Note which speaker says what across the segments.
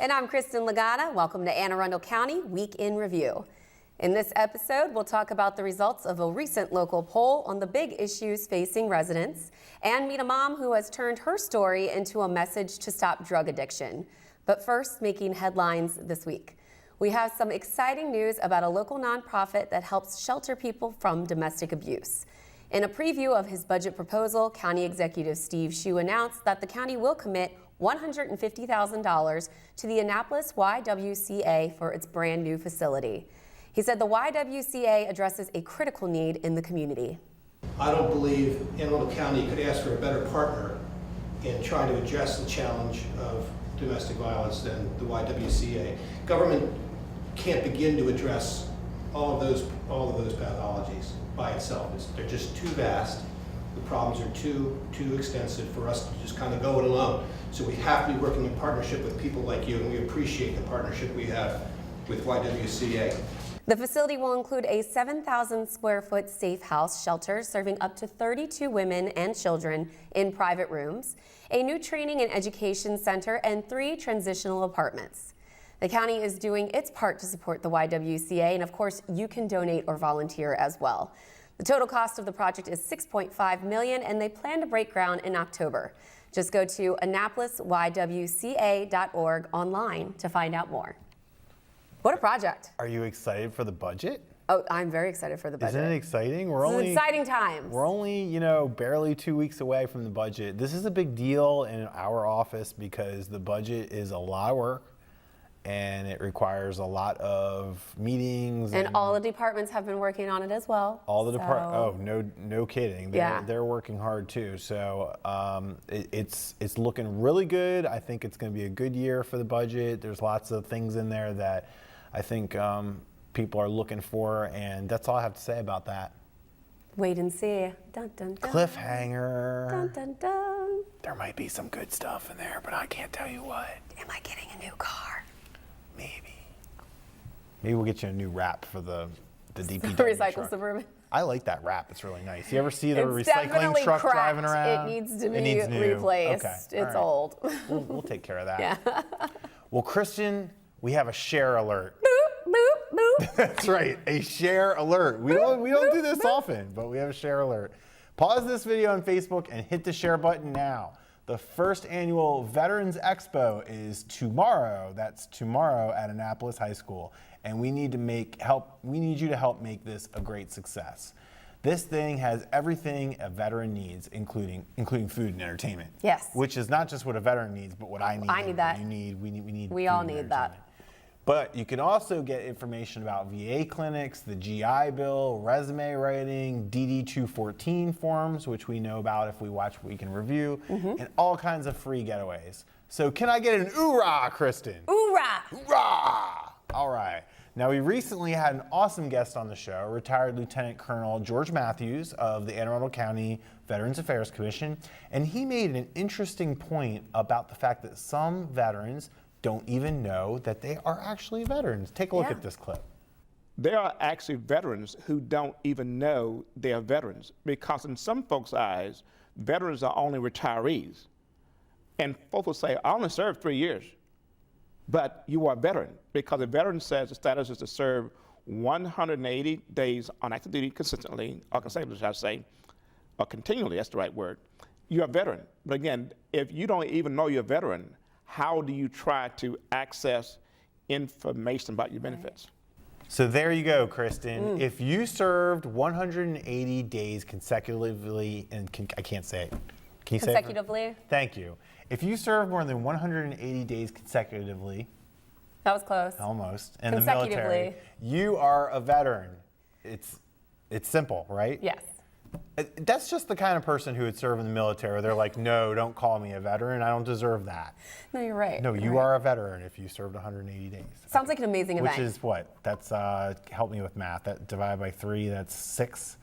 Speaker 1: And I'm Kristin and Welcome to Arundel County Week in Review. In this episode, we'll talk about the results of a recent local poll on the big issues facing residents and meet a mom who has turned her story into a message to stop drug addiction. But first, making headlines this week. We have some exciting news about a local nonprofit that helps shelter people from domestic abuse. In a preview of his budget proposal, County Executive Steve Schrum announced that the county will commit $150,000 to the Annapolis YWCA for its brand new facility. He said the YWCA addresses a critical need in the community.
Speaker 2: I don't believe Arundel County could ask for a better partner in trying to address the challenge of domestic violence than the YWCA. Government can't begin to address all of those pathologies by itself. They're just too vast. The problems are too extensive for us to just kind of go it alone. So we have to be working in partnership with people like you, and we appreciate the partnership we have with YWCA.
Speaker 1: The facility will include a 7,000 square foot safe house shelter serving up to 32 women and children in private rooms, a new training and education center, and 3 transitional apartments. The county is doing its part to support the YWCA, and of course, you can donate or volunteer as well. The total cost of the project is $6.5 million, and they plan to break ground in October. Just go to AnnapolisYWCA.org online to find out more. What a project.
Speaker 3: Are you excited for the budget?
Speaker 1: Oh, I'm very excited for the budget.
Speaker 3: Isn't it exciting?
Speaker 1: It's an exciting times.
Speaker 3: We're only, barely 2 weeks away from the budget. This is a big deal in our office because the budget is a lot of work and it requires a lot of meetings.
Speaker 1: And all the departments have been working on it as well.
Speaker 3: All the departments, no kidding. They're working hard too. So it's looking really good. I think it's going to be a good year for the budget. There's lots of things in there that I think people are looking for, and that's all I have to say about that.
Speaker 1: Wait and see. Dun, dun, dun.
Speaker 3: Cliffhanger.
Speaker 1: Dun, dun, dun.
Speaker 3: There might be some good stuff in there, but I can't tell you what.
Speaker 1: Am I getting a new car?
Speaker 3: Maybe we'll get you a new wrap for the DPW
Speaker 1: Recycle
Speaker 3: truck.
Speaker 1: Suburban.
Speaker 3: I like that wrap. It's really nice. You ever see the
Speaker 1: It's
Speaker 3: recycling truck
Speaker 1: cracked.
Speaker 3: driving around?
Speaker 1: It needs to be replaced.
Speaker 3: Okay.
Speaker 1: It's
Speaker 3: right.
Speaker 1: old.
Speaker 3: We'll take care of that.
Speaker 1: Yeah.
Speaker 3: Well, Kristin, we have a share alert.
Speaker 1: Boop, boop, boop.
Speaker 3: That's right, a share alert. We don't do this often, but we have a share alert. Pause this video on Facebook and hit the share button now. The first annual Veterans Expo is tomorrow. That's tomorrow at Annapolis High School. And we need you to help make this a great success. This thing has everything a veteran needs, including food and entertainment.
Speaker 1: Yes.
Speaker 3: Which is not just what a veteran needs, but what I need.
Speaker 1: I need that.
Speaker 3: We need.
Speaker 1: We all need that.
Speaker 3: But you can also get information about VA clinics, the GI Bill, resume writing, DD-214 forms, which we know about if we watch Week in Review, and all kinds of free getaways. So can I get an oorah, Kristin?
Speaker 1: Oorah!
Speaker 3: Oorah! All right. Now, we recently had an awesome guest on the show, retired Lieutenant Colonel George Matthews of the Anne Arundel County Veterans Affairs Commission, and he made an interesting point about the fact that some veterans don't even know that they are actually veterans. Take a look at this clip.
Speaker 4: There are actually veterans who don't even know they are veterans, because in some folks' eyes, veterans are only retirees. And folks will say, I only served 3 years, but you are a veteran, because a veteran says the status is to serve 180 days on active duty consistently, or consecutively, should I say, or continually, that's the right word. You're a veteran. But again, if you don't even know you're a veteran, how do you try to access information about your benefits?
Speaker 3: So there you go, Kristin. If you served 180 days consecutively, and I can't say it. Can you say it?
Speaker 1: Consecutively?
Speaker 3: Thank you. If you served more than 180 days consecutively,
Speaker 1: That was close.
Speaker 3: almost, in the military, you are a veteran. It's simple, right?
Speaker 1: Yes.
Speaker 3: That's just the kind of person who would serve in the military. They're like, no, don't call me a veteran. I don't deserve that.
Speaker 1: No, you're right.
Speaker 3: No, you are a veteron if you served 180 days.
Speaker 1: Sounds like an amazing event.
Speaker 3: Which is what? That's, help me with math. That divided by 3, that's 6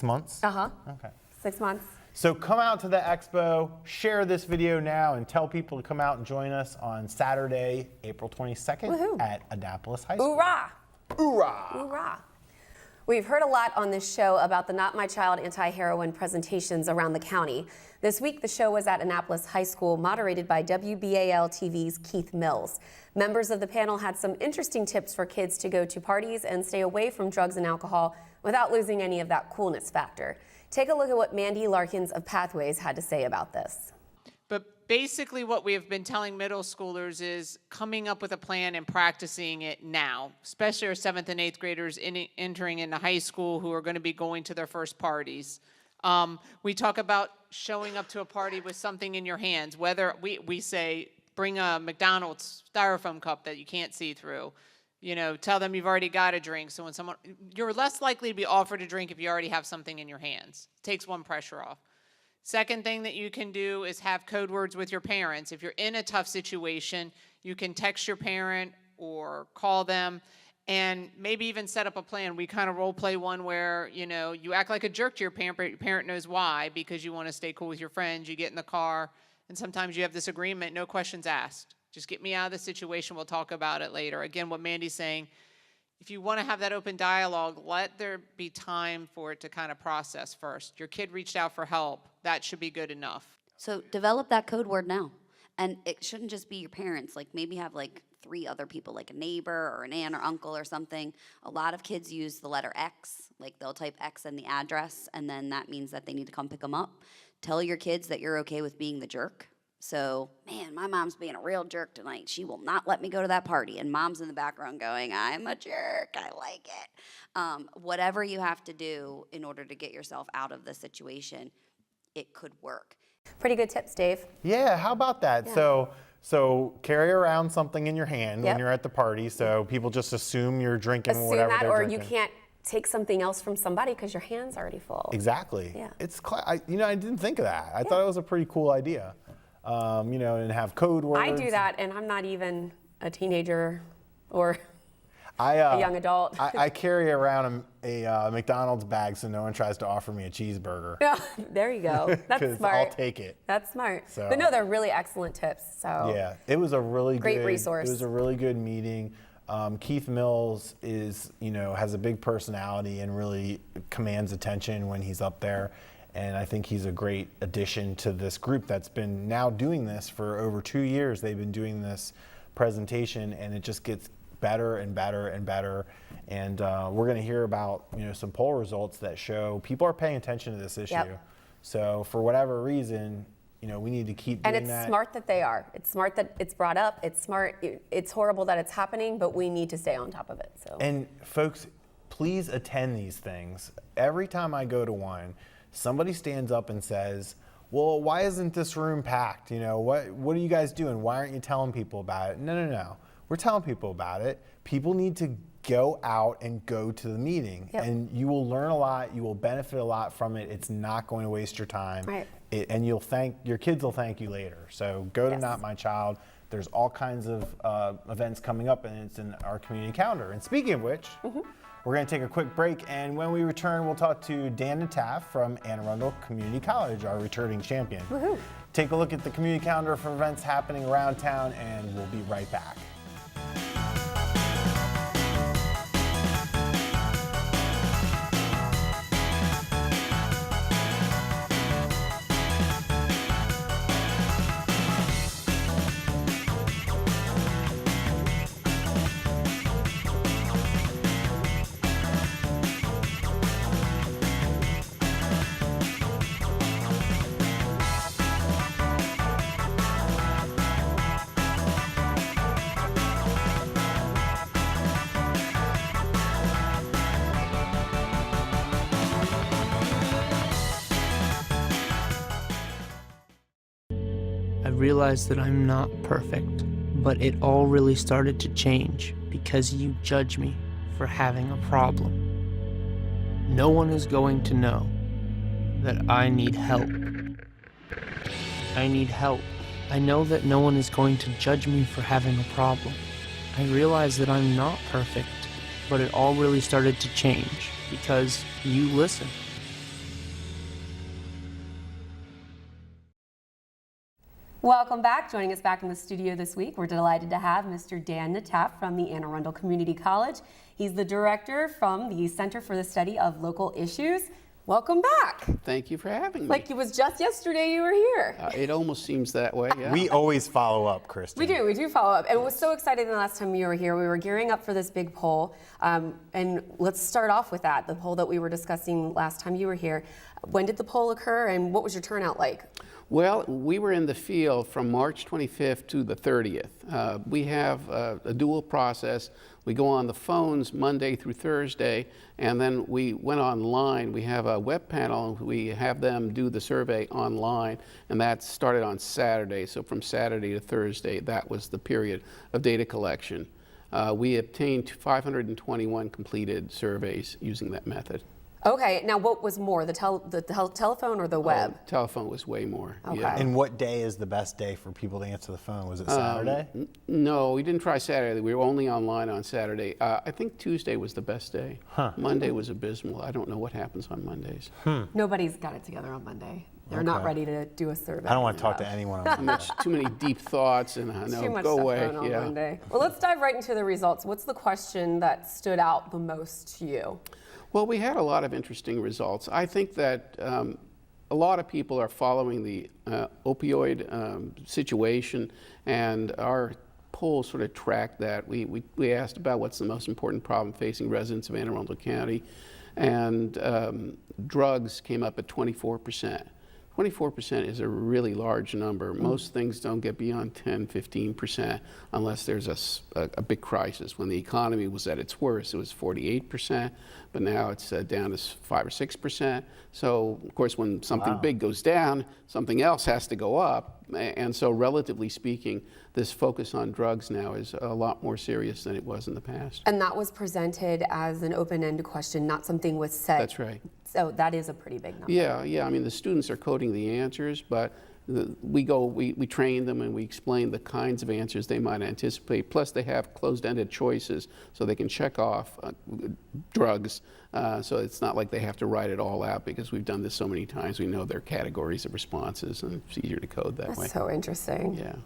Speaker 3: months?
Speaker 1: Uh-huh.
Speaker 3: Okay.
Speaker 1: 6 months.
Speaker 3: So come out to the expo, share this video now, and tell people to come out and join us on Saturday, April 22nd
Speaker 1: Woohoo.
Speaker 3: at Annapolis High School.
Speaker 1: Oorah!
Speaker 3: Oorah!
Speaker 1: Oorah! We've heard a lot on this show about the Not My Child anti-heroin presentations around the county. This week, the show was at Annapolis High School, moderated by WBAL TV's Keith Mills. Members of the panel had some interesting tips for kids to go to parties and stay away from drugs and alcohol without losing any of that coolness factor. Take a look at what Mandy Larkins of Pathways had to say about this.
Speaker 5: But basically what we have been telling middle schoolers is coming up with a plan and practicing it now, especially our 7th and 8th graders entering into high school who are going to be going to their first parties. We talk about showing up to a party with something in your hands, whether we say bring a McDonald's styrofoam cup that you can't see through. You know, tell them you've already got a drink. So when you're less likely to be offered a drink if you already have something in your hands. It takes one pressure off. Second thing that you can do is have code words with your parents. If you're in a tough situation, you can text your parent or call them and maybe even set up a plan. We kind of role play one where, you know, you act like a jerk to your parent, but your parent knows why, because you want to stay cool with your friends. You get in the car and sometimes you have this agreement, no questions asked. Just get me out of the situation, we'll talk about it later. Again, what Mandy's saying, if you want to have that open dialogue, let there be time for it to kind of process first. Your kid reached out for help. That should be good enough.
Speaker 6: So develop that code word now. And it shouldn't just be your parents. Like maybe have like 3 other people, like a neighbor or an aunt or uncle or something. A lot of kids use the letter X. Like they'll type X in the address, and then that means that they need to come pick them up. Tell your kids that you're okay with being the jerk. So, man, my mom's being a real jerk tonight. She will not let me go to that party. And mom's in the background going, I'm a jerk. I like it. Whatever you have to do in order to get yourself out of the situation, it could work.
Speaker 1: Pretty good tips, Dave.
Speaker 3: Yeah, how about that?
Speaker 1: Yeah.
Speaker 3: So carry around something in your hand
Speaker 1: Yep.
Speaker 3: when you're at the party, so people just assume you're drinking
Speaker 1: Assume
Speaker 3: whatever
Speaker 1: that,
Speaker 3: they're
Speaker 1: or
Speaker 3: drinking.
Speaker 1: you can't take something else from somebody because your hand's already full.
Speaker 3: Exactly.
Speaker 1: Yeah.
Speaker 3: It's I didn't think of that. I thought it was a pretty cool idea. And have code words.
Speaker 1: I do that, and I'm not even a teenager or
Speaker 3: a
Speaker 1: a young adult.
Speaker 3: I carry around a McDonald's bag so no one tries to offer me a cheeseburger.
Speaker 1: Yeah, there you go. That's
Speaker 3: 'Cause
Speaker 1: smart.
Speaker 3: I'll take it.
Speaker 1: That's smart.
Speaker 3: So-
Speaker 1: But no, they're really excellent tips. So
Speaker 3: Yeah, it was a really
Speaker 1: Great
Speaker 3: good
Speaker 1: resource.
Speaker 3: It was a really good meeting. Keith Mills has a big personality and really commands attention when he's up there. And I think he's a great addition to this group that's been now doing this for over 2 years. They've been doing this presentation, and it just gets better and better and better. And we're going to hear about some poll results that show people are paying attention to this issue.
Speaker 1: Yep.
Speaker 3: So for whatever reason, we need to keep doing
Speaker 1: And
Speaker 3: that.
Speaker 1: it's smart that they are. It's smart that it's brought up. It's smart. It's horrible that it's happening, but we need to stay on top of it. So.
Speaker 3: And folks, please attend these things. Every time I go to one, somebody stands up and says, well, why isn't this room packed? What are you guys doing? Why aren't you telling people about it? No. We're telling people about it. People need to go out and go to the meeting.
Speaker 1: Yep.
Speaker 3: And you will learn a lot. You will benefit a lot from it. It's not going to waste your time.
Speaker 1: Right.
Speaker 3: And your kids will thank you later. So go to
Speaker 1: Yes.
Speaker 3: Not My Child. There's all kinds of events coming up, and it's in our community calendar. And speaking of which, we're going to take a quick break, and when we return, we'll talk to Dan Nataf from Arundel Community College, our returning champion.
Speaker 1: Woohoo.
Speaker 3: Take a look at the community calendar for events happening around town, and we'll be right back.
Speaker 7: I realized that I'm not perfect, but it all really started to change because you judge me for having a problem. No one is going to know that I need help. I need help. I know that no one is going to judge me for having a problem. I realize that I'm not perfect, but it all really started to change because you listen.
Speaker 1: Welcome back. Joining us back in the studio this week, we're delighted to have Mr. Dan Nataf from the Arundel Community College. He's the director from the Center for the Study of Local Issues. Welcome back.
Speaker 8: Thank you for having me.
Speaker 1: Like it was just yesterday you were here.
Speaker 8: It almost seems that way, yeah.
Speaker 3: We always follow up, Kristin.
Speaker 1: We do follow up. And it was so exciting the last time you were here. We were gearing up for this big poll. And let's start off with that, the poll that we were discussing last time you were here. When did the poll occur and what was your turnout like?
Speaker 8: Well, we were in the field from March 25th to the 30th. We have a dual process. We go on the phones Monday through Thursday, and then we went online. We have a web panel. We have them do the survey online, and that started on Saturday. So from Saturday to Thursday, that was the period of data collection. We obtained 521 completed surveys using that method.
Speaker 1: Okay, now what was more, the telephone or the web?
Speaker 8: Telephone was way more.
Speaker 1: Okay.
Speaker 8: Yeah.
Speaker 3: And what day is the best day for people to answer the phone? Was it Saturday?
Speaker 8: No, we didn't try Saturday. We were only online on Saturday. I think Tuesday was the best day. Monday was abysmal. I don't know what happens on Mondays.
Speaker 1: Nobody's got it together on Monday. They're not ready to do a survey.
Speaker 3: I don't want to talk to anyone on Monday.
Speaker 8: Too many deep thoughts, and I know,
Speaker 1: Too much
Speaker 8: go
Speaker 1: stuff
Speaker 8: away.
Speaker 1: going on Monday. Well, let's dive right into the results. What's the question that stood out the most to you?
Speaker 8: Well, we had a lot of interesting results. I think that a lot of people are following the opioid situation, and our poll sort of tracked that. We asked about what's the most important problem facing residents of Anne Arundel County, and drugs came up at 24%. 24% is a really large number. Most things don't get beyond 10, 15% unless there's a big crisis. When the economy was at its worst, it was 48%, but now it's down to 5 or 6%. So, of course, when something big goes down, something else has to go up. And so, relatively speaking, this focus on drugs now is a lot more serious than it was in the past.
Speaker 1: And that was presented as an open-ended question, not something was said.
Speaker 8: That's right.
Speaker 1: So that is a pretty big number.
Speaker 8: Yeah. I mean, the students are coding the answers, but we train them and we explain the kinds of answers they might anticipate. Plus, they have closed-ended choices, so they can check off drugs. So it's not like they have to write it all out, because we've done this so many times. We know their categories of responses, and it's easier to code that way.
Speaker 1: That's so interesting.
Speaker 8: Yeah.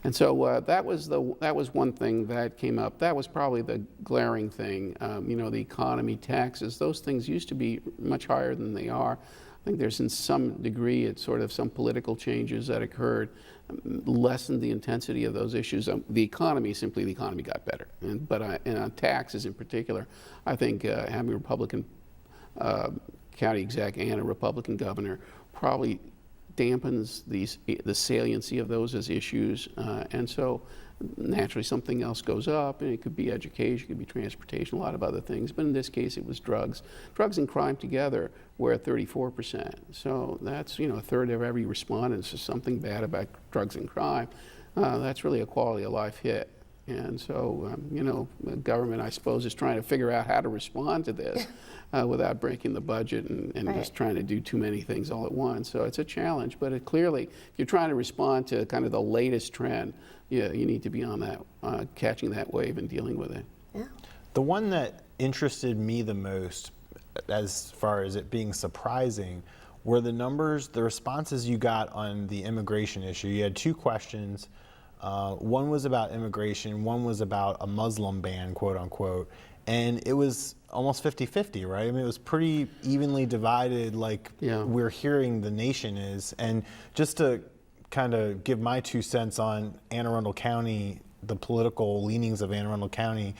Speaker 8: And so that was one thing that came up. That was probably the glaring thing. The economy, taxes, those things used to be much higher than they are. I think there's in some degree, it's sort of some political changes that occurred lessened the intensity of those issues. The economy got better. But on taxes in particular, I think having a Republican county exec and a Republican governor probably dampens the saliency of those as issues, and so naturally something else goes up, and it could be education, it could be transportation, a lot of other things, but in this case it was drugs. Drugs and crime together were at 34%, so that's a third of every respondent says something bad about drugs and crime. That's really a quality of life hit. And so, the government, I suppose, is trying to figure out how to respond to this without breaking the budget and just trying to do too many things all at once. So it's a challenge, but clearly, if you're trying to respond to kind of the latest trend, you need to be on that, catching that wave and dealing with it.
Speaker 1: Yeah.
Speaker 3: The one that interested me the most, as far as it being surprising, were the numbers, the responses you got on the immigration issue. You had two questions. One was about immigration, one was about a Muslim ban, quote unquote, and it was almost 50-50, right? I mean, it was pretty evenly divided, like we're hearing the nation is. And just to kind of give my 2 cents on Anne Arundel County, the political leanings of Anne Arundel County,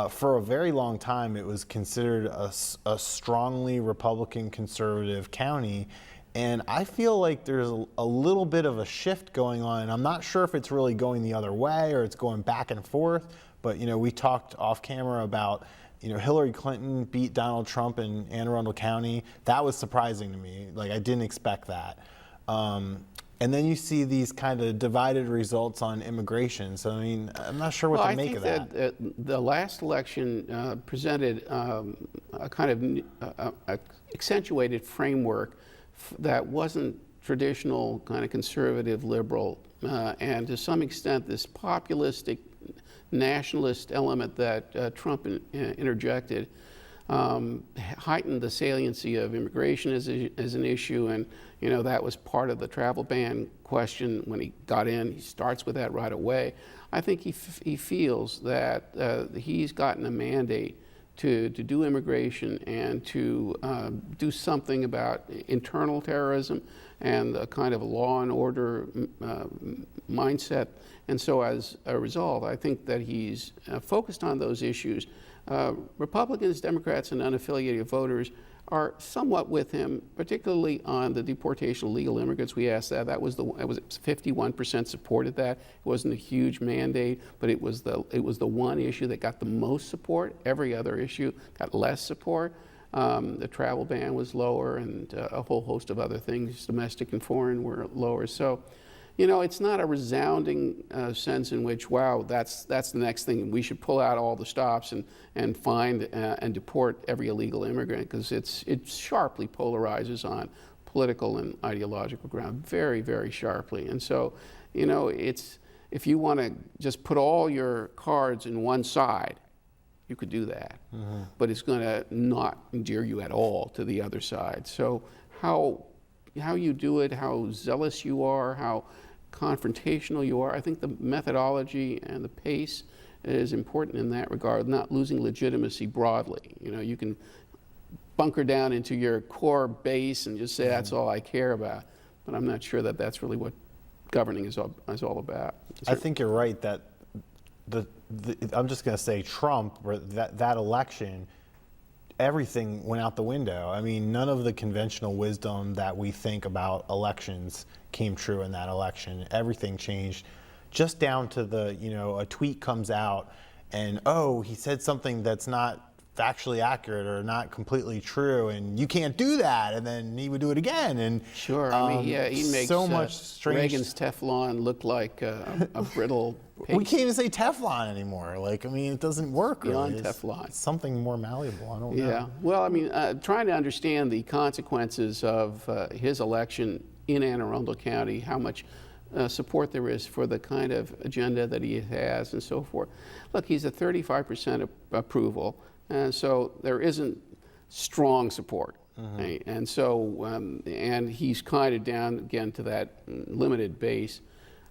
Speaker 3: for a very long time it was considered a strongly Republican conservative county. And I feel like there's a little bit of a shift going on, and I'm not sure if it's really going the other way or it's going back and forth, but we talked off camera about, Hillary Clinton beat Donald Trump in Anne Arundel County. That was surprising to me. Like, I didn't expect that. And then you see these kind of divided results on immigration. So, I mean, I'm not sure what to make of that.
Speaker 8: I think that the last election presented a kind of accentuated framework that wasn't traditional kind of conservative liberal, and to some extent this populistic nationalist element that Trump interjected heightened the saliency of immigration as an issue, and that was part of the travel ban question when he got in. He starts with that right away. I think he feels that he's gotten a mandate to do immigration and to do something about internal terrorism and a kind of law and order mindset. And so as a result, I think that he's focused on those issues. Republicans, Democrats, and unaffiliated voters are somewhat with him, particularly on the deportation of legal immigrants. We asked that. It was 51% supported that. It wasn't a huge mandate, but it was the one issue that got the most support. Every other issue got less support. The travel ban was lower, and a whole host of other things, domestic and foreign, were lower. So, it's not a resounding sense in which, wow, that's the next thing. We should pull out all the stops and find and deport every illegal immigrant, because it sharply polarizes on political and ideological ground, very, very sharply. And so, if you want to just put all your cards in one side, you could do that. Mm-hmm. But it's going to not endear you at all to the other side. So how you do it, how zealous you are, how confrontational you are, I think the methodology and the pace is important in that regard, not losing legitimacy broadly. You can bunker down into your core base and just say, that's all I care about. But I'm not sure that that's really what governing is all about.
Speaker 3: I think you're right that I'm just going to say Trump, or that election, everything went out the window. I mean, none of the conventional wisdom that we think about elections came true in that election. Everything changed, just down to a tweet comes out and, oh, he said something that's not factually accurate or not completely true, and you can't do that, and then he would do it again. And
Speaker 8: sure, he makes
Speaker 3: so much strange.
Speaker 8: Reagan's Teflon look like a brittle paste.
Speaker 3: We can't even say Teflon anymore. It doesn't work.
Speaker 8: Beyond
Speaker 3: really.
Speaker 8: Teflon.
Speaker 3: It's something more malleable. I don't know.
Speaker 8: Yeah. Well, trying to understand the consequences of his election in Anne Arundel County, how much support there is for the kind of agenda that he has, and so forth. Look, he's at 35% approval. And so there isn't strong support. Mm-hmm. Right? And so, and he's kind of down again to that limited base.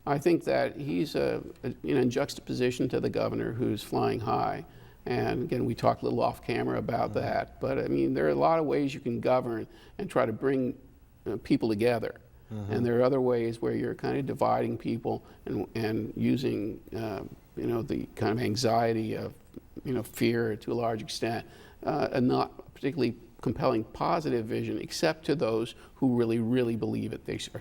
Speaker 8: I think that he's in juxtaposition to the governor, who's flying high. And again, we talked a little off camera about mm-hmm. that. But I mean, there are a lot of ways you can govern and try to bring people together. Mm-hmm. And there are other ways where you're kind of dividing people and using, the kind of anxiety of, fear to a large extent, and not particularly compelling positive vision, except to those who really, really believe it. They are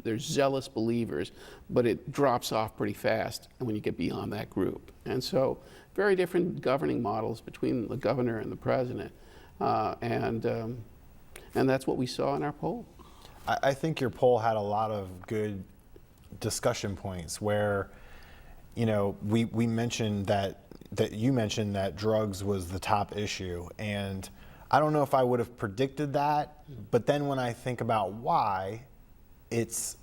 Speaker 8: they're zealous believers, but it drops off pretty fast when you get beyond that group. And so, very different governing models between the governor and the president, and that's what we saw in our poll.
Speaker 3: I think your poll had a lot of good discussion points where, we mentioned that you mentioned that drugs was the top issue, and I don't know if I would have predicted that, but then when I think about why, it's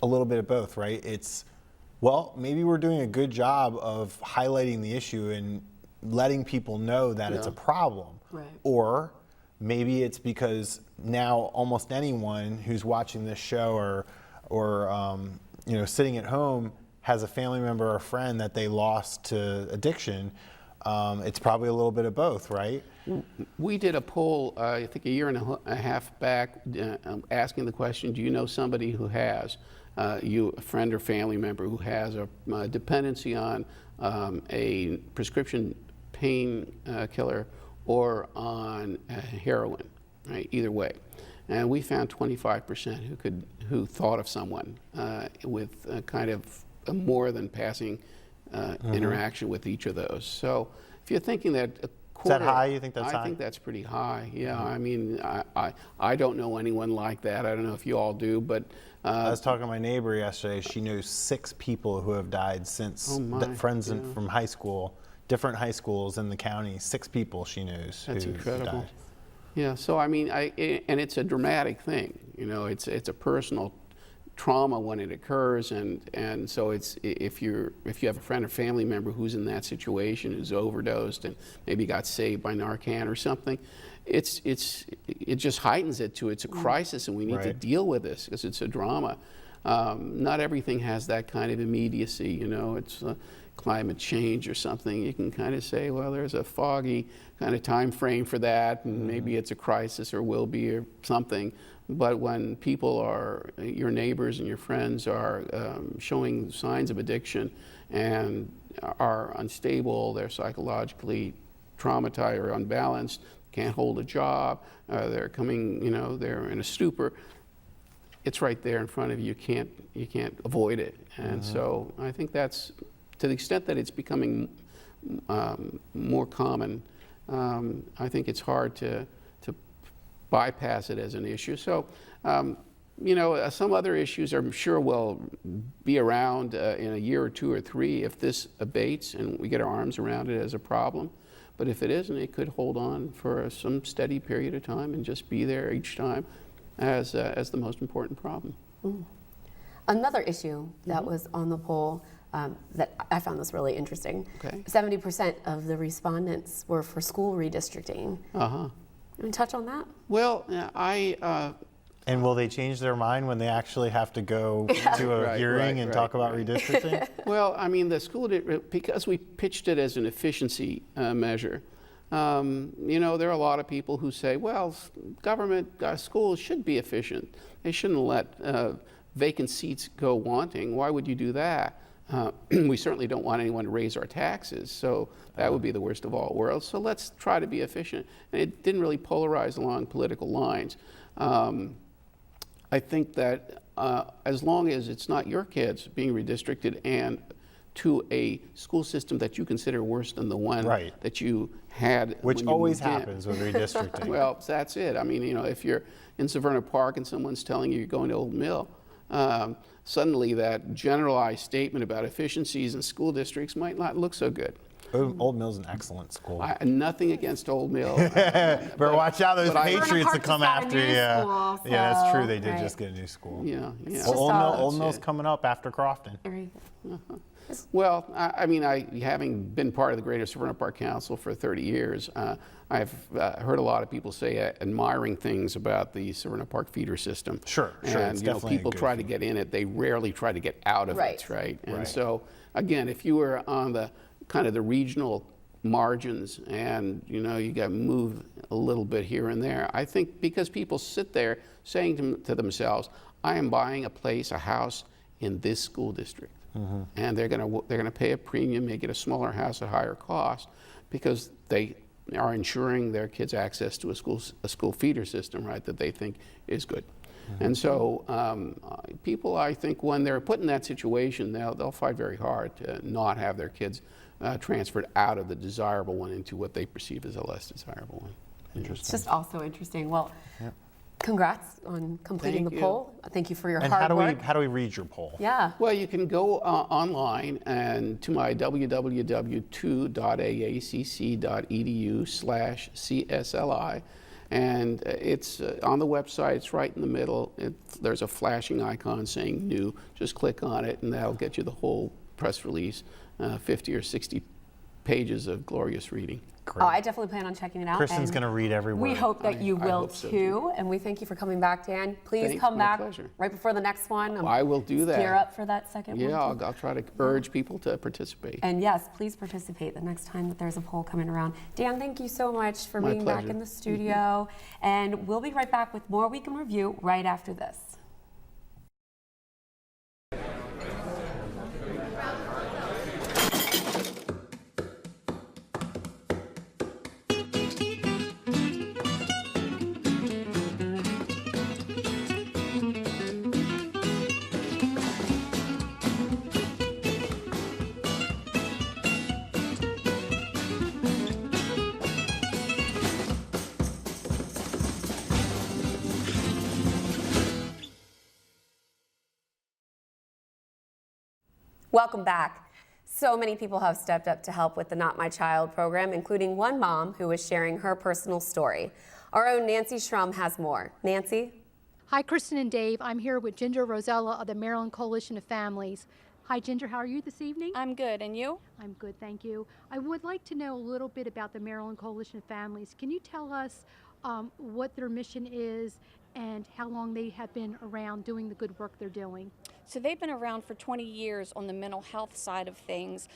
Speaker 3: a little bit of both, right? It's, well, maybe we're doing a good job of highlighting the issue and letting people know that it's a problem.
Speaker 1: Right.
Speaker 3: Or maybe it's because now almost anyone who's watching this show or sitting at home has a family member or friend that they lost to addiction. It's probably a little bit of both, right?
Speaker 8: We did a poll, I think a year and a half back, asking the question, do you know somebody who has, a friend or family member who has a dependency on a prescription pain killer or on heroin, right? Either way. And we found 25% who thought of someone with kind of a more than passing interaction with each of those. So if you're thinking that a quarter,
Speaker 3: is that high? You think that's high?
Speaker 8: I think that's pretty high. Yeah, I mean, I don't know anyone like that. I don't know if you all do, but
Speaker 3: I was talking to my neighbor yesterday. She knows 6 people who have died since friends from high school, different high schools in the county. 6 people she knows.
Speaker 8: That's
Speaker 3: who
Speaker 8: incredible.
Speaker 3: Died.
Speaker 8: Yeah. So I mean, and it's a dramatic thing. It's a personal trauma when it occurs, and so it's if you have a friend or family member who's in that situation, who's overdosed and maybe got saved by Narcan or something, it just heightens it to it's a crisis, and we need to deal with this because it's a drama. Not everything has that kind of immediacy, you know. It's climate change or something. You can kind of say, well, there's a foggy kind of time frame for that, and maybe it's a crisis or will be or something. But when people are, your neighbors and your friends are showing signs of addiction and are unstable, they're psychologically traumatized or unbalanced, can't hold a job, they're coming, you know, they're in a stupor, it's right there in front of you. You can't avoid it. And so I think that's, to the extent that it's becoming more common, I think it's hard to bypass it as an issue. So, you know, some other issues I'm sure will be around in a year or two or three if this abates and we get our arms around it as a problem. But if it isn't, it could hold on for some steady period of time and just be there each time as the most important problem.
Speaker 1: Another issue that was on the poll that I found this really interesting. 70% of the respondents were for school redistricting. Can we touch on that?
Speaker 8: Well,
Speaker 3: And will they change their mind when they actually have to go to a hearing and talk about redistricting?
Speaker 8: Well, I mean, the school, because we pitched it as an efficiency measure, you know, there are a lot of people who say, well, government, schools should be efficient. They shouldn't let vacant seats go wanting. Why would you do that? We certainly don't want anyone to raise our taxes, so that would be the worst of all worlds. So let's try to be efficient. And it didn't really polarize along political lines. I think that as long as it's not your kids being redistricted and to a school system that you consider worse than the one that you had.
Speaker 3: Which always happens with redistricting.
Speaker 8: Well, that's it. I mean, you know, if you're in Severna Park and someone's telling you you're going to Old Mill, suddenly that generalized statement about efficiencies in school districts might not look so good.
Speaker 3: Old Mill's an excellent school.
Speaker 8: Nothing against Old Mill.
Speaker 3: Better watch out, those Patriots that come
Speaker 1: got a
Speaker 3: after
Speaker 1: new
Speaker 3: you.
Speaker 1: school,
Speaker 3: Yeah, that's true.
Speaker 1: so-
Speaker 3: They did just get a new school.
Speaker 8: Yeah.
Speaker 3: Old Mill's coming up after Crofton.
Speaker 8: Well, I mean, having been part of the Greater Severna Park Council for 30 years, I've heard a lot of people say admiring things about the Severna Park feeder system.
Speaker 3: Sure.
Speaker 8: And
Speaker 3: It's
Speaker 8: you know,
Speaker 3: definitely a
Speaker 8: people
Speaker 3: good
Speaker 8: try to get in it; they rarely try to get out of it, right? And so, again, if you were on the kind of the regional margins, and you know, you got moved a little bit here and there, I think because people sit there saying to themselves, "I am buying a house in this school district." And they're going to pay a premium, they get a smaller house at higher cost because they are ensuring their kids access to a school feeder system, right, that they think is good. And so people, I think, when they're put in that situation, they'll fight very hard to not have their kids transferred out of the desirable one into what they perceive as a less desirable one.
Speaker 1: It's just also interesting. Well, congrats on completing the poll. Thank you for your hard work.
Speaker 3: And how do we read your poll?
Speaker 1: Yeah.
Speaker 8: Well, you can go online and to my www.aacc.edu/CSLI, and it's on the website. It's right in the middle. There's a flashing icon saying new. Just click on it, and that'll get you the whole press release, 50 or 60 pages of glorious reading.
Speaker 3: Great.
Speaker 1: Oh, I definitely plan on checking it out.
Speaker 3: Kristen's going to read every word.
Speaker 1: We hope that you will
Speaker 8: hope so,
Speaker 1: too, and we thank you for coming back, Dan. Please
Speaker 8: Thanks,
Speaker 1: come
Speaker 8: my
Speaker 1: back
Speaker 8: pleasure.
Speaker 1: right before the next one.
Speaker 8: I will do that.
Speaker 1: Gear up for that second one.
Speaker 8: Yeah, I'll try to urge people to participate.
Speaker 1: And yes, please participate the next time that there's a poll coming around. Dan, thank you so much for being back
Speaker 8: pleasure.
Speaker 1: in the studio. And we'll be right back with more Week in Review right after this. Welcome back. So many people have stepped up to help with the Not My Child program, including one mom who is sharing her personal story. Our own Nancy Schrum has more. Nancy?
Speaker 9: Hi, Kristin and Dave. I'm here with Ginger Rosella of the Maryland Coalition of Families. Hi, Ginger. How are you this evening?
Speaker 10: I'm good, and you?
Speaker 9: I'm good, thank you. I would like to know a little bit about the Maryland Coalition of Families. Can you tell us what their mission is and how long they have been around doing the good work they're doing?
Speaker 10: So they've been around for 20 years on the mental health side of things,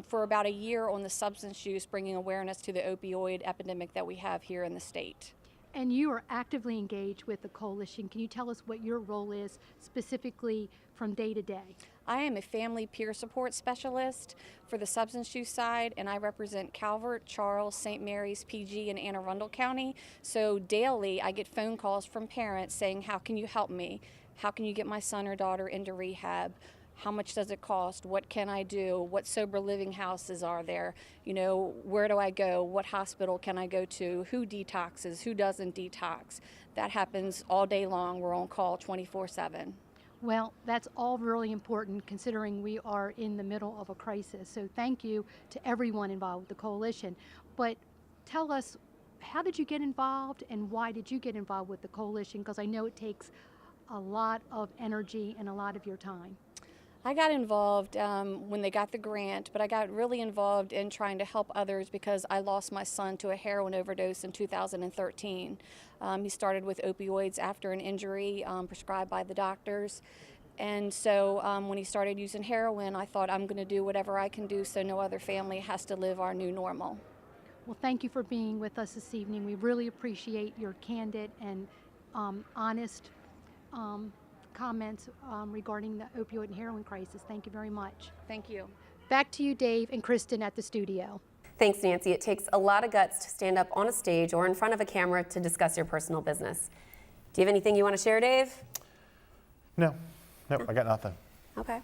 Speaker 10: for about a year on the substance use, bringing awareness to the opioid epidemic that we have here in the state.
Speaker 9: And you are actively engaged with the coalition. Can you tell us what your role is specifically from day to day?
Speaker 10: I am a family peer support specialist for the substance use side, and I represent Calvert, Charles, St. Mary's, PG, and Anne Arundel County. So daily I get phone calls from parents saying, how can you help me? How can you get my son or daughter into rehab? How much does it cost? What can I do? What sober living houses are there? You know, where do I go? What hospital can I go to? Who detoxes? Who doesn't detox? That happens all day long. We're on call 24/7.
Speaker 9: Well, that's all really important considering we are in the middle of a crisis. So thank you to everyone involved with the coalition. But tell us, how did you get involved and why did you get involved with the coalition? Because I know it takes a lot of energy and a lot of your time.
Speaker 10: I got involved when they got the grant, but I got really involved in trying to help others because I lost my son to a heroin overdose in 2013. He started with opioids after an injury prescribed by the doctors. And so when he started using heroin, I thought I'm going to do whatever I can do so no other family has to live our new normal.
Speaker 9: Well, thank you for being with us this evening. We really appreciate your candid and honest comments regarding the opioid and heroin crisis. Thank you very much.
Speaker 10: Thank you.
Speaker 9: Back to you, Dave and Kristin at the studio.
Speaker 1: Thanks, Nancy. It takes a lot of guts to stand up on a stage or in front of a camera to discuss your personal business. Do you have anything you want to share, Dave?
Speaker 3: No, I got nothing.
Speaker 1: Okay.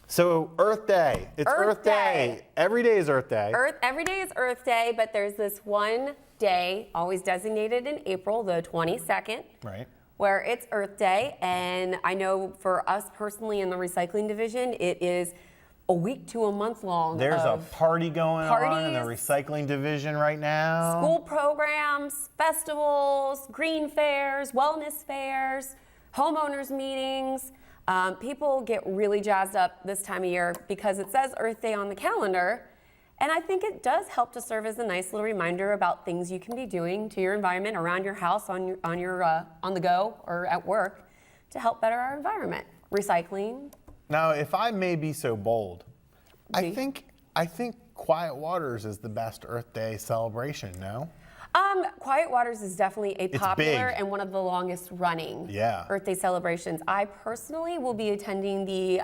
Speaker 3: So Earth Day. It's Earth Day. Every day is Earth Day.
Speaker 1: Every day is Earth Day, but there's this one day, always designated in April, the 22nd.
Speaker 3: Right.
Speaker 1: Where it's Earth Day, and I know for us personally in the recycling division, it is a week to a month long.
Speaker 3: There's a party going on in the recycling division right now.
Speaker 1: School programs, festivals, green fairs, wellness fairs, homeowners meetings. People get really jazzed up this time of year because it says Earth Day on the calendar. And I think it does help to serve as a nice little reminder about things you can be doing to your environment, around your house, on the go, or at work, to help better our environment. Recycling.
Speaker 3: Now, if I may be so bold, I think Quiet Waters is the best Earth Day celebration. No.
Speaker 1: Quiet Waters is definitely a popular
Speaker 3: big.
Speaker 1: and one of the longest running Earth Day celebrations. I personally will be attending the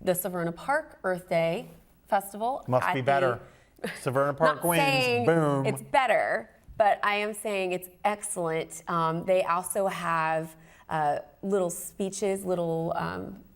Speaker 1: Severna Park Earth Day Festival.
Speaker 3: Must be better. Severna Park
Speaker 1: not
Speaker 3: wins.
Speaker 1: Saying
Speaker 3: Boom.
Speaker 1: It's better, but I am saying it's excellent. They also have little speeches, little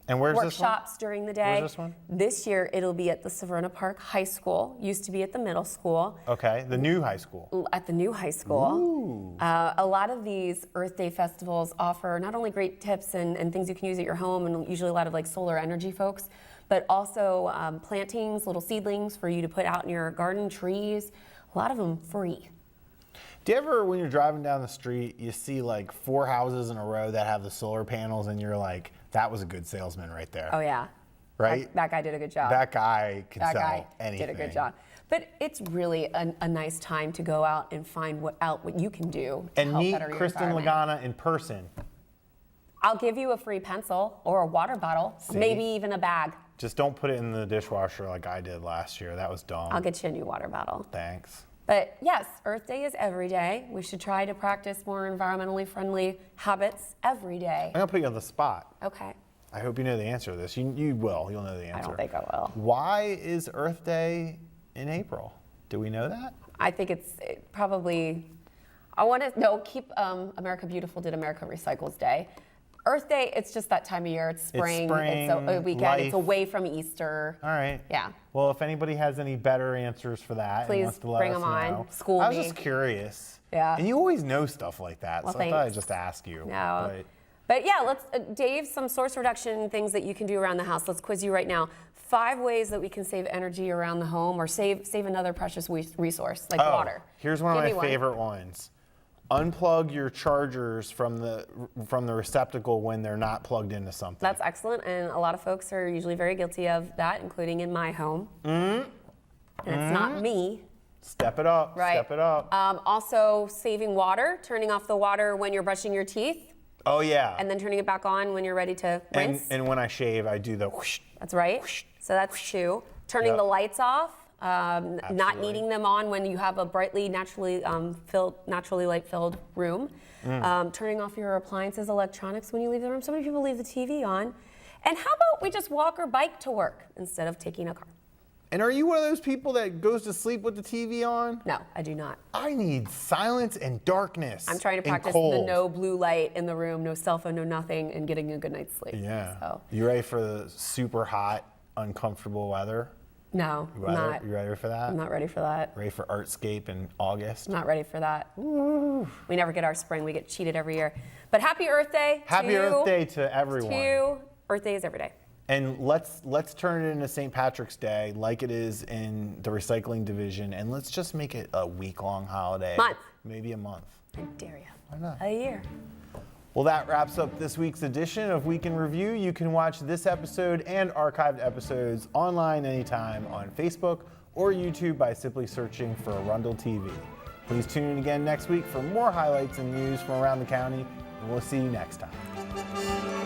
Speaker 3: and where's
Speaker 1: workshops during the day.
Speaker 3: Where's this one?
Speaker 1: This year it'll be at the Severna Park High School. Used to be at the middle school.
Speaker 3: Okay, the new high school.
Speaker 1: At the new high school. A lot of these Earth Day festivals offer not only great tips and things you can use at your home, and usually a lot of like solar energy folks, but also plantings, little seedlings for you to put out in your garden, trees, a lot of them free.
Speaker 3: Do you ever, when you're driving down the street, you see like 4 houses in a row that have the solar panels and you're like, that was a good salesman right there.
Speaker 1: Oh yeah.
Speaker 3: Right?
Speaker 1: That guy did a good job.
Speaker 3: That guy can
Speaker 1: That
Speaker 3: sell
Speaker 1: guy
Speaker 3: anything.
Speaker 1: did a good job. But it's really a nice time to go out and find what you can do to
Speaker 3: And
Speaker 1: help
Speaker 3: meet
Speaker 1: better your
Speaker 3: Kristin
Speaker 1: environment.
Speaker 3: Lagana in person.
Speaker 1: I'll give you a free pencil or a water bottle, maybe even a bag.
Speaker 3: Just don't put it in the dishwasher like I did last year. That was dumb.
Speaker 1: I'll get you a new water bottle.
Speaker 3: Thanks.
Speaker 1: But yes, Earth Day is every day. We should try to practice more environmentally friendly habits every day.
Speaker 3: I'm gonna put you on the spot.
Speaker 1: Okay.
Speaker 3: I hope you know the answer to this. You will. You'll know the answer.
Speaker 1: I don't think I will.
Speaker 3: Why is Earth Day in April? Do we know that?
Speaker 1: I think it's probably, I want to, keep America Beautiful did America Recycles Day. Earth Day, it's just that time of year. It's spring. It's a weekend.
Speaker 3: life.
Speaker 1: It's away from Easter.
Speaker 3: All right.
Speaker 1: Yeah.
Speaker 3: Well, if anybody has any better answers for that,
Speaker 1: Please
Speaker 3: and wants to let
Speaker 1: bring
Speaker 3: us
Speaker 1: them on.
Speaker 3: know.
Speaker 1: School
Speaker 3: I was
Speaker 1: me.
Speaker 3: just curious.
Speaker 1: Yeah.
Speaker 3: And you always know stuff like that,
Speaker 1: Well,
Speaker 3: so I thought I'd
Speaker 1: thanks.
Speaker 3: just ask you.
Speaker 1: No. But yeah, let's, Dave, some source reduction things that you can do around the house. Let's quiz you right now. 5 ways that we can save energy around the home or save another precious resource like water.
Speaker 3: Here's one
Speaker 1: Give
Speaker 3: of
Speaker 1: me
Speaker 3: my favorite ones. unplug your chargers from the receptacle when they're not plugged into something.
Speaker 1: That's excellent, and a lot of folks are usually very guilty of that, including in my home. And it's not me.
Speaker 3: Step it up.
Speaker 1: Right.
Speaker 3: Step it up.
Speaker 1: Also, saving water, turning off the water when you're brushing your teeth,
Speaker 3: Oh yeah.
Speaker 1: and then turning it back on when you're ready to rinse.
Speaker 3: And when I shave, I do the whoosh.
Speaker 1: That's right. So that's 2. Turning
Speaker 3: Yep.
Speaker 1: the lights off, not
Speaker 3: Absolutely.
Speaker 1: needing them on when you have a brightly, naturally light-filled room. Turning off your appliances, electronics when you leave the room. So many people leave the TV on. And how about we just walk or bike to work instead of taking a car?
Speaker 3: And are you one of those people that goes to sleep with the TV on?
Speaker 1: No, I do not.
Speaker 3: I need silence and darkness.
Speaker 1: I'm trying to
Speaker 3: and
Speaker 1: practice
Speaker 3: cold.
Speaker 1: the no blue light in the room, no cell phone, no nothing, and getting a good night's sleep.
Speaker 3: Yeah.
Speaker 1: So,
Speaker 3: You ready for the super hot, uncomfortable weather?
Speaker 1: no,
Speaker 3: You
Speaker 1: I'm
Speaker 3: ready,
Speaker 1: not.
Speaker 3: you ready for that?
Speaker 1: I'm not ready for that.
Speaker 3: Ready for Artscape in August?
Speaker 1: I'm not ready for that. We never get our spring. We get cheated every year. But happy Earth Day.
Speaker 3: Happy Earth Day to everyone.
Speaker 1: Earth Day is every day.
Speaker 3: And let's turn it into St. Patrick's Day like it is in the recycling division, and let's just make it a week-long holiday.
Speaker 1: Month.
Speaker 3: Maybe a month.
Speaker 1: I dare you.
Speaker 3: Why not?
Speaker 1: A year.
Speaker 3: Well, that wraps up this week's edition of Week in Review. You can watch this episode and archived episodes online anytime on Facebook or YouTube by simply searching for Arundel TV. Please tune in again next week for more highlights and news from around the county, and we'll see you next time.